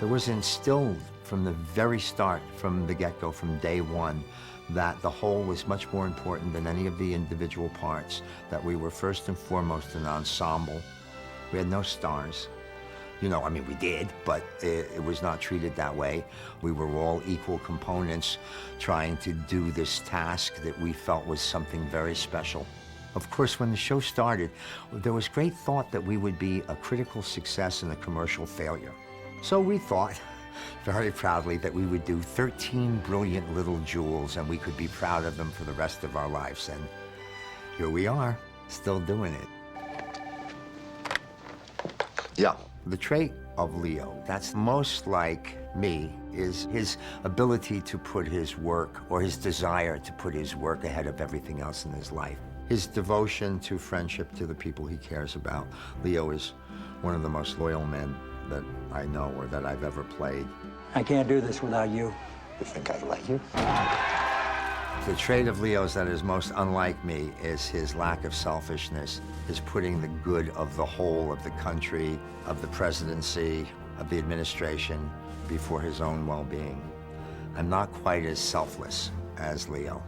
It was instilled from the very start, from the get-go, from day one, that the whole was much more important than any of the individual parts, that we were first and foremost an ensemble. We had no stars. You know, I mean, we did, but it was not treated that way. We were all equal components trying to do this task that we felt was something very special. Of course, when the show started, there was great thought that we would be a critical success and a commercial failure. So we thought, very proudly, that we would do 13 brilliant little jewels and we could be proud of them for the rest of our lives. And here we are, still doing it. Yeah. The trait of Leo that's most like me is his ability to put his work, or his desire to put his work ahead of everything else in his life. His devotion to friendship to the people he cares about. Leo is one of the most loyal men that I know or that I've ever played. I can't do this without you. You think I'd let you? The trait of Leo's that is most unlike me is his lack of selfishness, his putting the good of the whole of the country, of the presidency, of the administration before his own well-being. I'm not quite as selfless as Leo.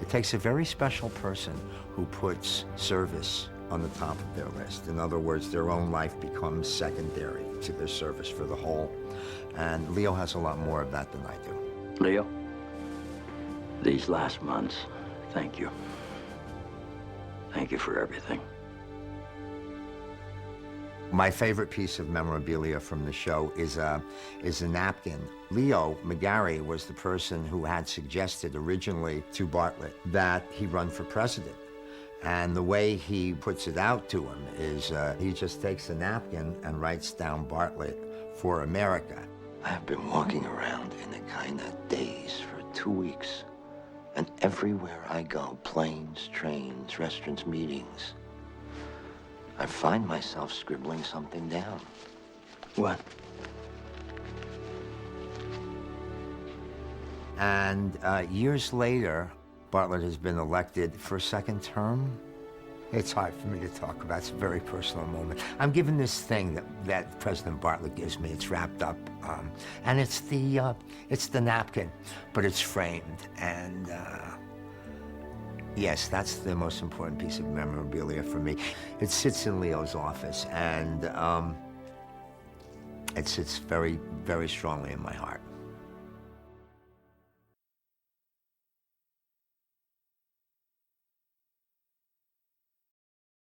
It takes a very special person who puts service on the top of their list. In other words, their own life becomes secondary to their service for the whole. And Leo has a lot more of that than I do. Leo, these last months, thank you. Thank you for everything. My favorite piece of memorabilia from the show is a napkin. Leo McGarry was the person who had suggested originally to Bartlett that he run for president. And the way he puts it out to him is he just takes a napkin and writes down Bartlett for America. I've been walking around in a kind of daze for 2 weeks. And everywhere I go, planes, trains, restaurants, meetings, I find myself scribbling something down. What? And years later, Bartlett has been elected for a second term. It's hard for me to talk about. It's a very personal moment. I'm given this thing that President Bartlett gives me. It's wrapped up, and it's the napkin, but it's framed. And yes, that's the most important piece of memorabilia for me. It sits in Leo's office, and it sits very, very strongly in my heart.